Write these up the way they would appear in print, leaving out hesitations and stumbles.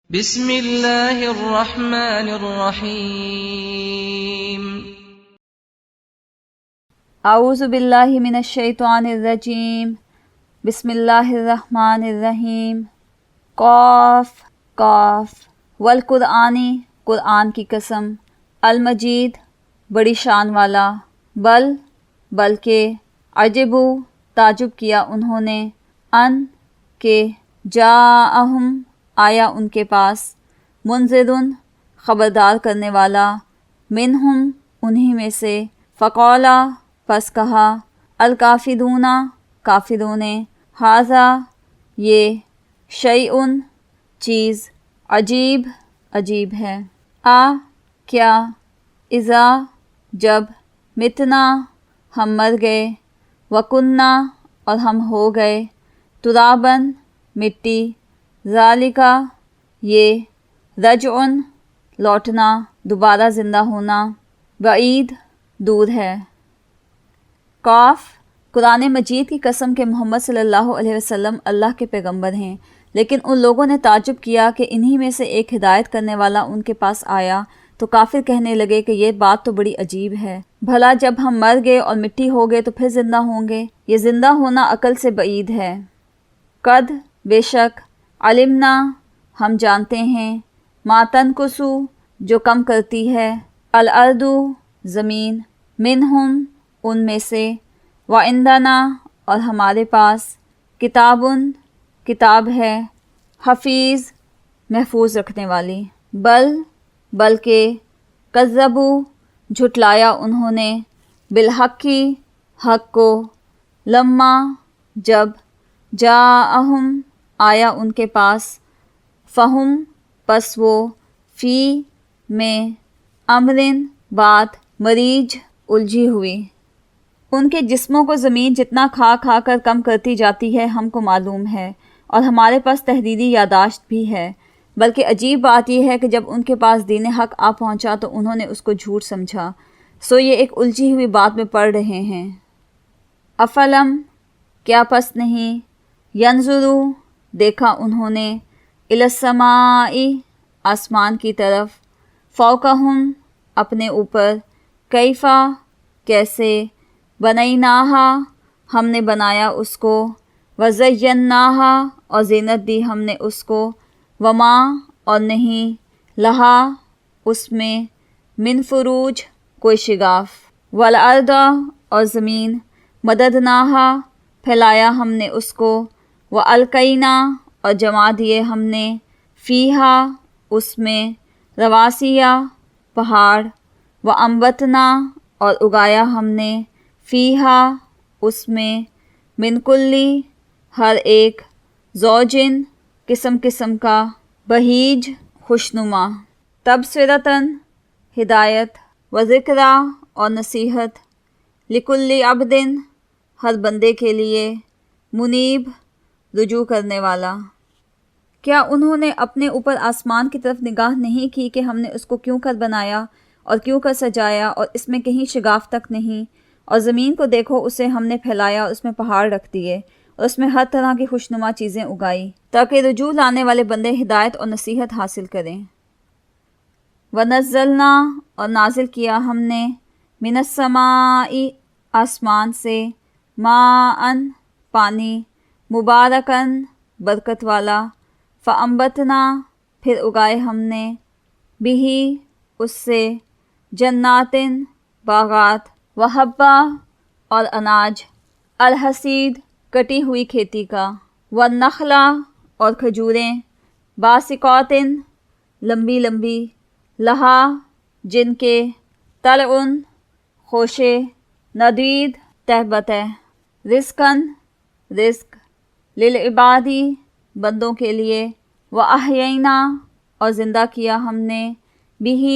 بسم اللہ الرحمن الرحیم اعوذ باللہ من الشیطان الرجیم بسم اللہ الرحمن الرحیم قاف قاف والقرآنی قرآن کی قسم المجید بڑی شان والا بلکہ عجبو تعجب کیا انہوں نے ان کہ جاءہم آیا ان کے پاس منذرن خبردار کرنے والا منہم انہی میں سے فقالا پس کہا الکافرون کافروں نے ھذا یہ شیئن چیز عجیب ہے کیا اذا جب متنا ہم مر گئے وکننا اور ہم ہو گئے ترابن مٹی ذالکا یہ رجعن لوٹنا دوبارہ زندہ ہونا بعید دور ہے۔ قاف قرآن مجید کی قسم کہ محمد صلی اللہ علیہ وسلم اللہ کے پیغمبر ہیں، لیکن ان لوگوں نے تعجب کیا کہ انہی میں سے ایک ہدایت کرنے والا ان کے پاس آیا تو کافر کہنے لگے کہ یہ بات تو بڑی عجیب ہے، بھلا جب ہم مر گئے اور مٹی ہو گئے تو پھر زندہ ہوں گے؟ یہ زندہ ہونا عقل سے بعید ہے۔ قد بے شک علمنا ہم جانتے ہیں ما تنقصو جو کم کرتی ہے الارض زمین منہم ان میں سے وعندنا اور ہمارے پاس کتاب ہے حفیظ محفوظ رکھنے والی بلکہ کذبو جھٹلایا انہوں نے بالحق حق کو لما جب جاءہم آیا ان کے پاس فہم پس وہ فی میں امرن بات مریج الجھی ہوئی، ان کے جسموں کو زمین جتنا کھا کر کم کرتی جاتی ہے ہم کو معلوم ہے، اور ہمارے پاس تحریری یادداشت بھی ہے، بلکہ عجیب بات یہ ہے کہ جب ان کے پاس دین حق آ پہنچا تو انہوں نے اس کو جھوٹ سمجھا، سو یہ ایک الجھی ہوئی بات میں پڑ رہے ہیں۔ افلم کیا پس نہیں ینظروا دیکھا انہوں نے الی السماء آسمان کی طرف فوقہم اپنے اوپر کیفا کیسے بنیناہا ہم نے بنایا اس کو وزیناہا اور زینت دی ہم نے اس کو وما اور نہیں لہا اس میں من فروج کوئی شگاف والارض اور زمین مددناہا پھیلایا ہم نے اس کو والقینا اور جما دیے ہم نے فیہا اس میں رواسیہ پہاڑ وانبتنا اور اگایا ہم نے فیہا اس میں من کلی ہر ایک زوجن قسم کا بہیج خوشنما تبصرتاً ہدایت و ذکرہ اور نصیحت لکل عبدن ہر بندے کے لیے منیب رجوع کرنے والا۔ کیا انہوں نے اپنے اوپر آسمان کی طرف نگاہ نہیں کی کہ ہم نے اس کو کیوں کر بنایا اور کیوں کر سجایا اور اس میں کہیں شگاف تک نہیں، اور زمین کو دیکھو اسے ہم نے پھیلایا اور اس میں پہاڑ رکھ دیے اور اس میں ہر طرح کی خوشنما چیزیں اگائی تاکہ رجوع لانے والے بندے ہدایت اور نصیحت حاصل کریں۔ وَنَزَّلْنَا اور نازل کیا ہم نے مِنَ السَّمَاءِ آسمان سے ماءً پانی مبارکاً برکت والا فَأَنبَتْنَا پھر اگائے ہم نے بِہِ اس سے جناتٍ باغات وحبا اور اناج الحصید کٹی ہوئی کھیتی کا والنخلا اور کھجوریں باسقاتٍ لمبی لمبی لہا جن کے طلعٌ خوشے ندید تہ بتہ رزقاً رزق للعبادی بندوں کے لیے وَأَحْيَيْنَا اور زندہ کیا ہم نے بِہِ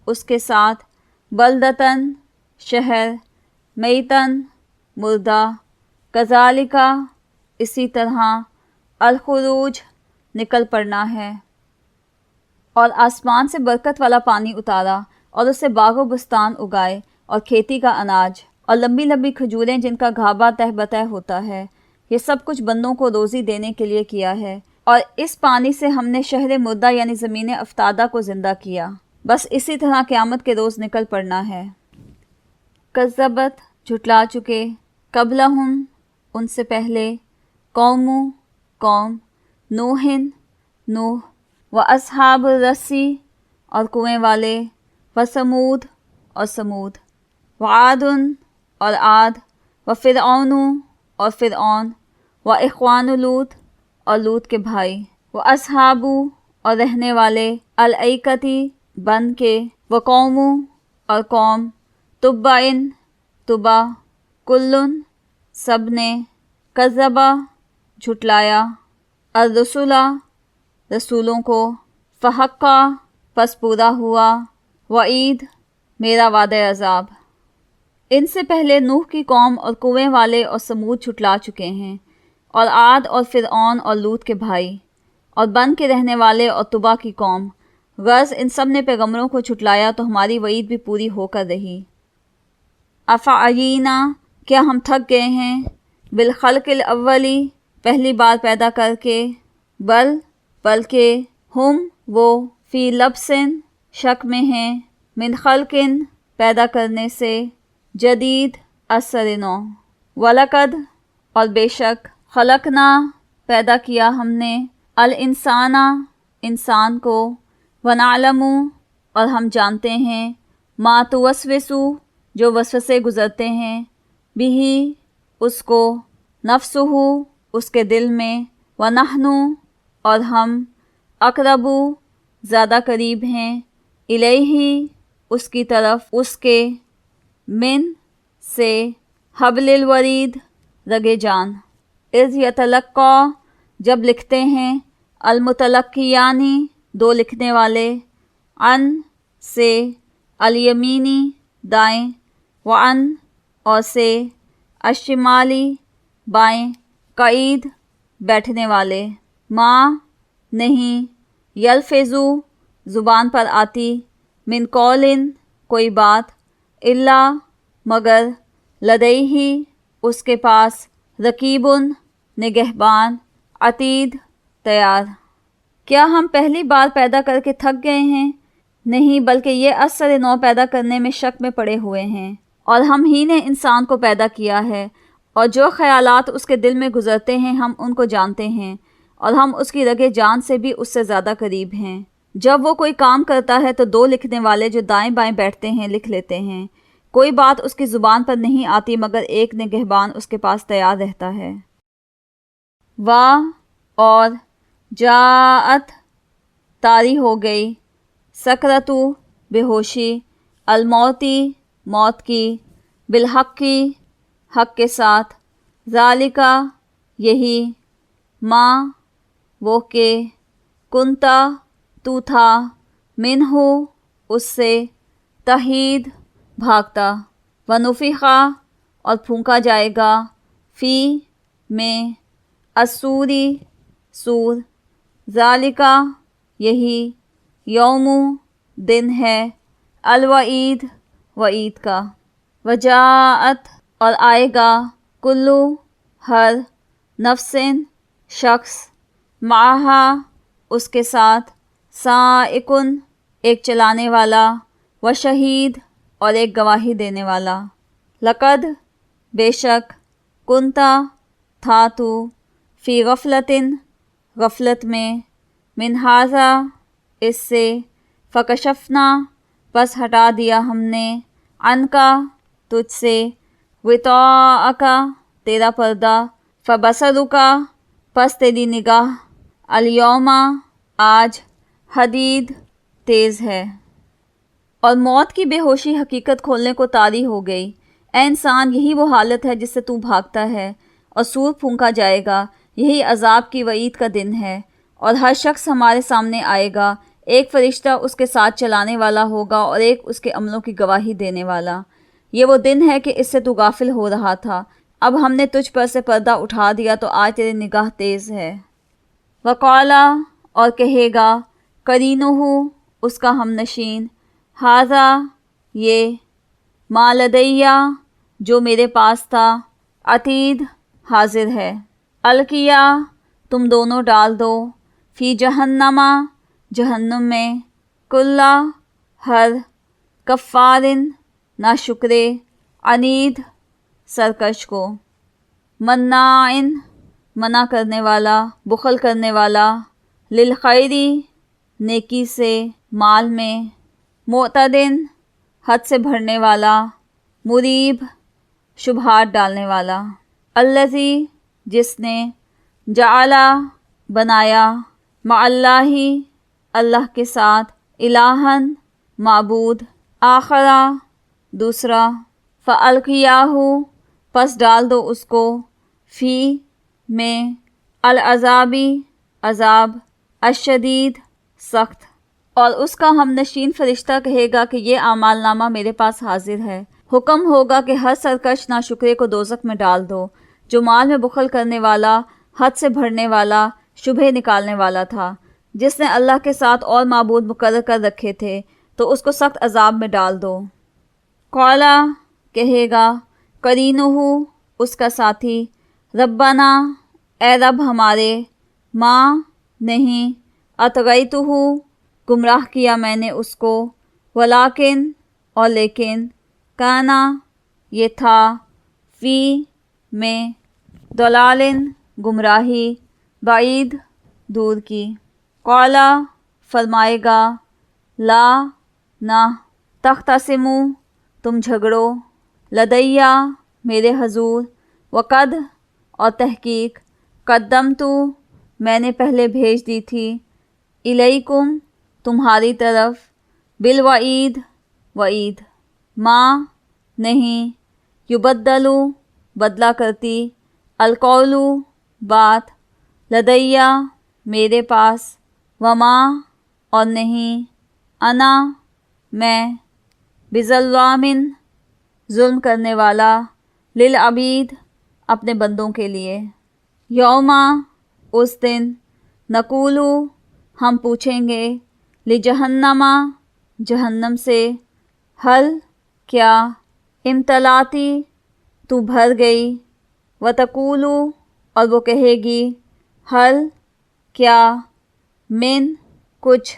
اس کے ساتھ بلدتاً شہر میتاً مردہ کذالک اسی طرح الخروج نکل پڑنا ہے۔ اور آسمان سے برکت والا پانی اتارا اور اس سے باغ و بستان اگائے اور کھیتی کا اناج اور لمبی لمبی کھجوریں جن کا گھابا تہ بتہ ہوتا ہے، یہ سب کچھ بندوں کو روزی دینے کے لیے کیا ہے، اور اس پانی سے ہم نے شہر مردہ یعنی زمین افتادہ کو زندہ کیا، بس اسی طرح قیامت کے روز نکل پڑنا ہے۔ کذبت جھٹلا چکے، قبلہم ان سے پہلے، قوم نوحن نوح، و اصحاب الرسی اور کنویں والے، و سمود اور سمود، و عاد اور عاد، و فرعون اور فرعون، و اخوان لوط اور لوط کے بھائی، و اصحاب اور رہنے والے، الایکتی بن کے، و قوم اور قوم، تبعن تبا، کلن سب نے، کذبا جھٹلایا، الرسولہ رسولوں کو، فحقا پس پورا ہوا، وعید میرا وعدہ عذاب۔ ان سے پہلے نوح کی قوم اور کنویں والے اور سمود جھٹلا چکے ہیں، اور عاد اور فرعون اور لوط کے بھائی، اور بن کے رہنے والے اور طبا کی قوم، غرض ان سب نے پیغمبروں کو جھٹلایا تو ہماری وعید بھی پوری ہو کر رہی۔ افعینا کیا ہم تھک گئے ہیں، بالخلق الاولی پہلی بار پیدا کر کے، بلکہ ہم وہ فی لبسن شک میں ہیں، من خلقن پیدا کرنے سے، جدید اثر نو، ولقد اور بے شک، خلقنا پیدا کیا ہم نے، الانسانہ انسان کو، ونعلم اور ہم جانتے ہیں، ما توسوسو جو وسوسے گزرتے ہیں، بھی اس کو، نفسہ اس کے دل میں، ونحن اور ہم، اقرب زیادہ قریب ہیں، الیہ اس کی طرف، اس کے، من سے، حبل الورید رگِ جان، اذ یتلقی جب لکھتے ہیں، المتلقیانی دو لکھنے والے، عن سے، الیمینی دائیں، وعن اور سے، الشمالی بائیں، قعید بیٹھنے والے، ما نہیں، یلفظو زبان پر آتی، من قولن کوئی بات، الا مگر، لدیہ اس کے پاس، رقیبن نگہبان، عتید تیار۔ کیا ہم پہلی بار پیدا کر کے تھک گئے ہیں؟ نہیں، بلکہ یہ اثر نو پیدا کرنے میں شک میں پڑے ہوئے ہیں، اور ہم ہی نے انسان کو پیدا کیا ہے، اور جو خیالات اس کے دل میں گزرتے ہیں ہم ان کو جانتے ہیں، اور ہم اس کی رگِ جان سے بھی اس سے زیادہ قریب ہیں۔ جب وہ کوئی کام کرتا ہے تو دو لکھنے والے جو دائیں بائیں بیٹھتے ہیں لکھ لیتے ہیں، کوئی بات اس کی زبان پر نہیں آتی مگر ایک نگہبان اس کے پاس تیار رہتا ہے۔ اور جاءت طاری ہو گئی، سکرتو بے ہوشی، الموتی موت کی، بالحقی حق کے ساتھ، ذالکا یہی، ما وہ کہ، کنتا تو تھا، منہ اس سے، تحید بھاگتا، ونفخا اور پھونکا جائے گا، فی میں، الصوری سور، ذالکا یہی، یوم دن ہے، الوعید وعید کا، وجاءت اور آئے گا، کلو ہر، نفسن شخص، معہا اس کے ساتھ، سائقن ایک چلانے والا، و شہید اور ایک گواہی دینے والا، لقد بے شک، کنتا تھا تو، فی غفلتن غفلت میں، من ھذا اس سے، فکشفنا پس ہٹا دیا ہم نے، عنکا تجھ سے، غطاءکا تیرا پردہ، فبصرکا پس تیری نگاہ، الیوم آج، حدید تیز ہے۔ اور موت کی بے ہوشی حقیقت کھولنے کو طاری ہو گئی، اے انسان یہی وہ حالت ہے جس سے تو بھاگتا ہے، اور سور پھونکا جائے گا، یہی عذاب کی وعید کا دن ہے، اور ہر شخص ہمارے سامنے آئے گا، ایک فرشتہ اس کے ساتھ چلانے والا ہوگا اور ایک اس کے عملوں کی گواہی دینے والا۔ یہ وہ دن ہے کہ اس سے تو غافل ہو رہا تھا، اب ہم نے تجھ پر سے پردہ اٹھا دیا تو آج تیری نگاہ تیز ہے۔ وقالا اور کہے گا، قرینہ اس کا ہم نشین، ھذا یہ، ما لدیہ جو میرے پاس تھا، عتید حاضر ہے، القیا تم دونوں ڈال دو، فی جہنما جہنم میں، کلا ہر، کفارن ناشکرے، عنید سرکش کو، مناعن منع کرنے والا، بخل کرنے والا، للخیری نیکی سے، مال میں، معتدن حد سے بڑھنے والا، مریب شبہات ڈالنے والا، الذی جس نے، جعلا بنایا، مع اللہ اللہ کے ساتھ، الہن معبود، آخرا دوسرا، فالقیاہ پس ڈال دو اس کو، فی میں، العذابی عذاب، الشدید سخت، اور اس کا ہم نشین فرشتہ کہے گا کہ یہ اعمال نامہ میرے پاس حاضر ہے۔ حکم ہوگا کہ ہر سرکش ناشکرے کو دوزخ میں ڈال دو، جو مال میں بخل کرنے والا، حد سے بڑھنے والا، شبہ نکالنے والا تھا، جس نے اللہ کے ساتھ اور معبود مقرر کر رکھے تھے، تو اس کو سخت عذاب میں ڈال دو۔ قولا کہے گا، قرینہ اس کا ساتھی، ربنا اے رب ہمارے، ماں نہیں، اطغیتہ گمراہ کیا میں نے اس کو، ولیکن اور لیکن، کانا یہ تھا، فی میں، ضلالن گمراہی، بعید دور کی۔ قولا فرمائے گا، لا نہ، تختصموا تم جھگڑو، لدیا میرے حضور، وقد اور تحقیق، قدمتو میں نے پہلے بھیج دی تھی، الیکم تمہاری طرف، بالوعید وعید، ما نہیں، یبدلو بدلا کرتی، القول بات، لدیا میرے پاس، وما اور نہیں، انا میں، بظلامن ظلم کرنے والا، للعبید اپنے بندوں کے لیے۔ یوما اس دن، نقولو ہم پوچھیں گے، لجہنما جہنم سے، حل کیا، امتلاتی تو بھر گئی، وتقولو اور وہ کہے گی، حل کیا، من کچھ،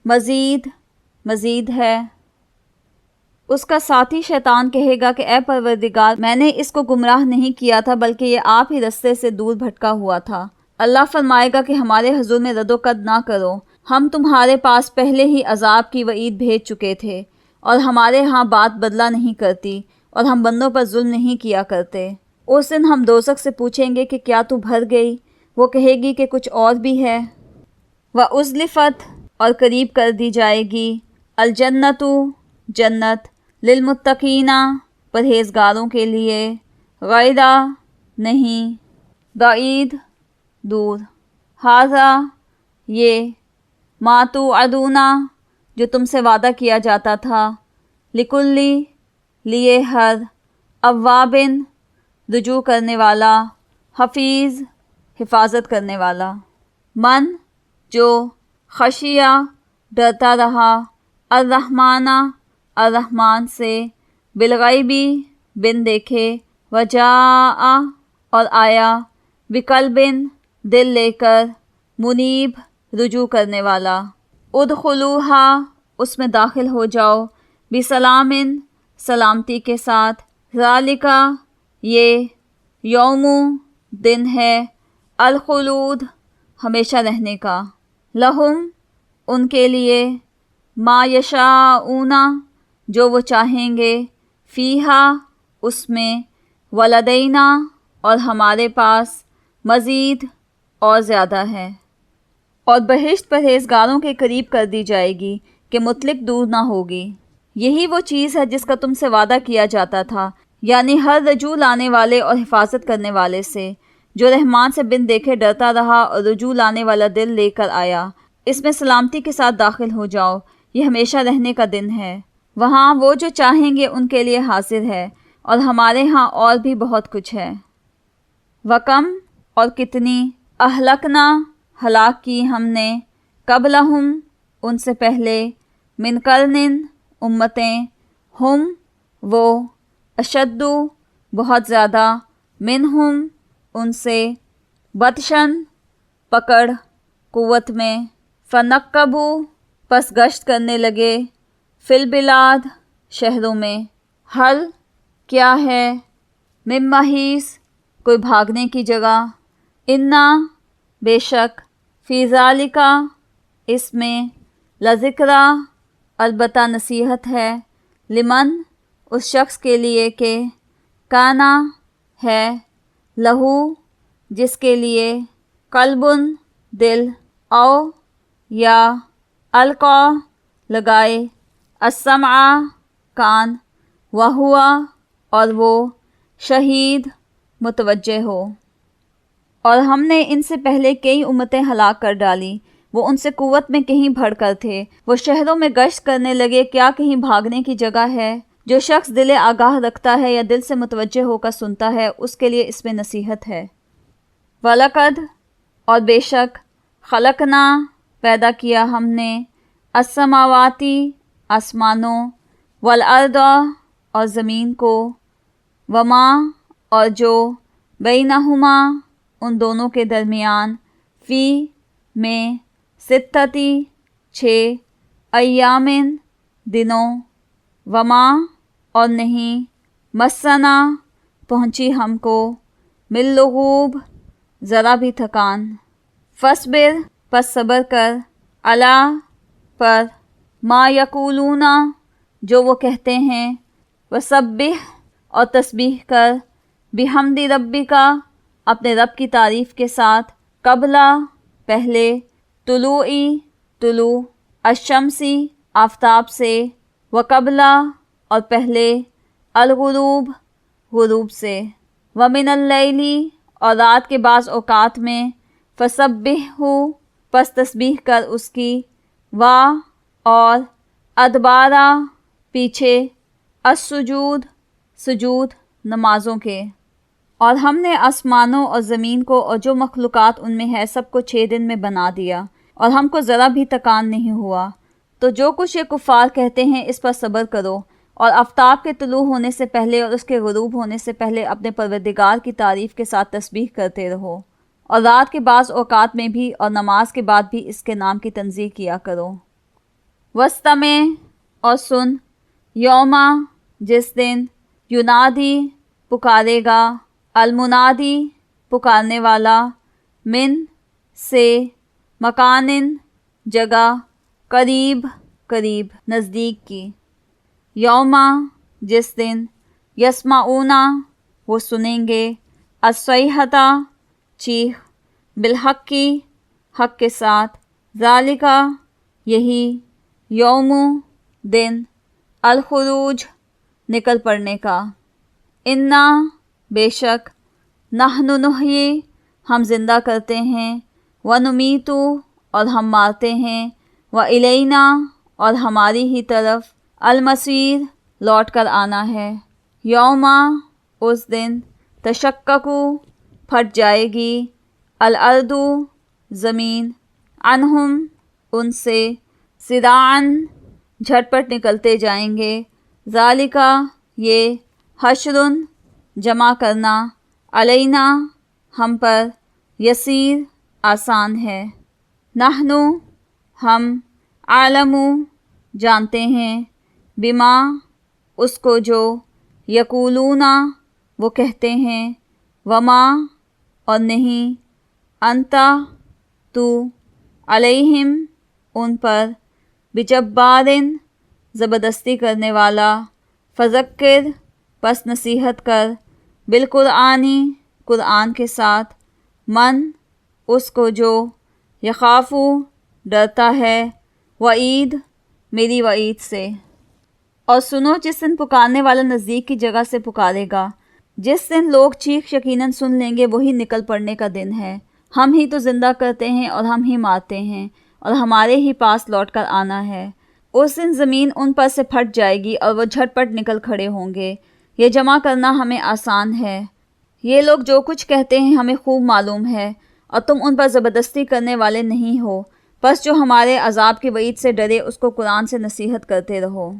مزید مزید ہے۔ اس کا ساتھی شیطان کہے گا کہ اے پروردگار، میں نے اس کو گمراہ نہیں کیا تھا بلکہ یہ آپ ہی رستے سے دور بھٹکا ہوا تھا۔ اللہ فرمائے گا کہ ہمارے حضور میں رد و قد نہ کرو، ہم تمہارے پاس پہلے ہی عذاب کی وعید بھیج چکے تھے، اور ہمارے ہاں بات بدلہ نہیں کرتی، اور ہم بندوں پر ظلم نہیں کیا کرتے۔ اس دن ہم دوزخ سے پوچھیں گے کہ کیا تو بھر گئی؟ وہ کہے گی کہ کچھ اور بھی ہے۔ وَأُزْلِفَتْ اور قریب کر دی جائے گی، الجنتُ جنت، للمتقین پرہیزگاروں کے لیے، غیرہ نہیں، بعید دور، ھذا یہ، ما توعدون جو تم سے وعدہ کیا جاتا تھا، لکلی لیے ہر، اوابن رجوع کرنے والا، حفیظ حفاظت کرنے والا، من جو، خشیہ ڈرتا رہا، الرحمن الرحمن سے، بالغیبی بن دیکھے، وجاء اور آیا، بقلبن دل لے کر، منیب رجوع کرنے والا، ادخلوہا اس میں داخل ہو جاؤ، بسلامن سلامتی کے ساتھ، ذالکا یہ، یوم دن ہے، الخلود ہمیشہ رہنے کا، لہم ان کے لیے، ما یشاءون جو وہ چاہیں گے، فیہا اس میں، ولدینا اور ہمارے پاس، مزید اور زیادہ ہے۔ اور بہشت پرہیزگاروں کے قریب کر دی جائے گی کہ مطلق دور نہ ہوگی۔ یہی وہ چیز ہے جس کا تم سے وعدہ کیا جاتا تھا، یعنی ہر رجوع لانے والے اور حفاظت کرنے والے سے، جو رحمان سے بن دیکھے ڈرتا رہا اور رجوع لانے والا دل لے کر آیا، اس میں سلامتی کے ساتھ داخل ہو جاؤ، یہ ہمیشہ رہنے کا دن ہے، وہاں وہ جو چاہیں گے ان کے لیے حاضر ہے، اور ہمارے ہاں اور بھی بہت کچھ ہے۔ وَكَمْ اور کتنی، اہلکنا ہلاک کی ہم نے، قبلہم ان سے پہلے، من قرن امتیں، ہم وہ، اشد بہت زیادہ، منہم ان سے، بطشن پکڑ، قوت میں، فنقبو پس گشت کرنے لگے، فی البلاد شہروں میں، حل کیا ہے، من محیص کوئی بھاگنے کی جگہ، انا بے شک، فی ذالکا اس میں، لذکرا البتہ نصیحت ہے، لمن اس شخص کے لیے کہ کانا ہے، لہو جس کے لیے، قلبن دل، او یا القا لگائے، السمع کان، وہوا اور وہ، شہید متوجہ ہو۔ اور ہم نے ان سے پہلے کئی امتیں ہلاک کر ڈالی، وہ ان سے قوت میں کہیں بڑھ کر تھے، وہ شہروں میں گشت کرنے لگے، کیا کہیں بھاگنے کی جگہ ہے؟ جو شخص دل آگاہ رکھتا ہے یا دل سے متوجہ ہو کر سنتا ہے، اس کے لیے اس میں نصیحت ہے۔ وَلَقَدْ اور بے شک، خلقنا پیدا کیا ہم نے، السماواتی آسمانوں، والارض اور زمین کو، وما اور جو، بینہما ان دونوں کے درمیان، فی میں، ستتی 6 ایامن دنوں، وما اور نہیں، مسنا پہنچی ہم کو، من لغوب ذرا بھی تھکان، فاصبر پس صبر کر، علی پر، ما یقولون جو وہ کہتے ہیں، وسبح اور تسبیح کر، بحمد ربک اپنے رب کی تعریف کے ساتھ، قبلہ پہلے، طلوع الشمسی آفتاب سے، وقبلہ اور پہلے، الغروب غروب سے، ومن اللیل اور رات کے بعض اوقات میں، فسبحہ پس تسبیح کر اس کی، اور ادبارا پیچھے، السجود سجود نمازوں کے۔ اور ہم نے آسمانوں اور زمین کو اور جو مخلوقات ان میں ہے سب کو 6 دن میں بنا دیا، اور ہم کو ذرا بھی تکان نہیں ہوا۔ تو جو کچھ یہ کفار کہتے ہیں اس پر صبر کرو، اور آفتاب کے طلوع ہونے سے پہلے اور اس کے غروب ہونے سے پہلے اپنے پروردگار کی تعریف کے ساتھ تسبیح کرتے رہو، اور رات کے بعض اوقات میں بھی اور نماز کے بعد بھی اس کے نام کی تنزیہ کیا کرو۔ وَاسْتَمِعْ اور سن، یوما جس دن، ینادی پکارے گا، المنادی پکارنے والا، من سے، مکانن جگہ، قریب نزدیک کی، یوما جس دن، یسمعون وہ سنیں گے، الصیحۃ چیخ، بالحق حق کے ساتھ، ذالک یہی، یوم دن، الخروج نکل پڑنے کا، انا بے شک، نحن نحیی ہم زندہ کرتے ہیں، ونمیت اور ہم مارتے ہیں، والینا اور ہماری ہی طرف، المصیر لوٹ کر آنا ہے، یوما اس دن، تشقق پھٹ جائے گی، الارض زمین، عنہم ان سے، صراعاً جھٹ پٹ نکلتے جائیں گے، ذالک یہ، حشر جمع کرنا، علینا ہم پر، یسیر آسان ہے، نحن ہم، عالم جانتے ہیں، بما اس کو جو، یقولون وہ کہتے ہیں، وما اور نہیں، انتا تو، علیہم ان پر، بجبارن زبردستی کرنے والا، فذکر پس نصیحت کر، بالقرآنی قرآن کے ساتھ، من اس کو جو، یخافو ڈرتا ہے، وعید میری وعید سے۔ اور سنو جس دن پکارنے والا نزدیک کی جگہ سے پکارے گا، جس دن لوگ چیخ یقیناً سن لیں گے، وہی نکل پڑنے کا دن ہے، ہم ہی تو زندہ کرتے ہیں اور ہم ہی مارتے ہیں، اور ہمارے ہی پاس لوٹ کر آنا ہے۔ اس دن زمین ان پر سے پھٹ جائے گی اور وہ جھٹ پٹ نکل کھڑے ہوں گے، یہ جمع کرنا ہمیں آسان ہے۔ یہ لوگ جو کچھ کہتے ہیں ہمیں خوب معلوم ہے، اور تم ان پر زبردستی کرنے والے نہیں ہو، بس جو ہمارے عذاب کی وعید سے ڈرے اس کو قرآن سے نصیحت کرتے رہو۔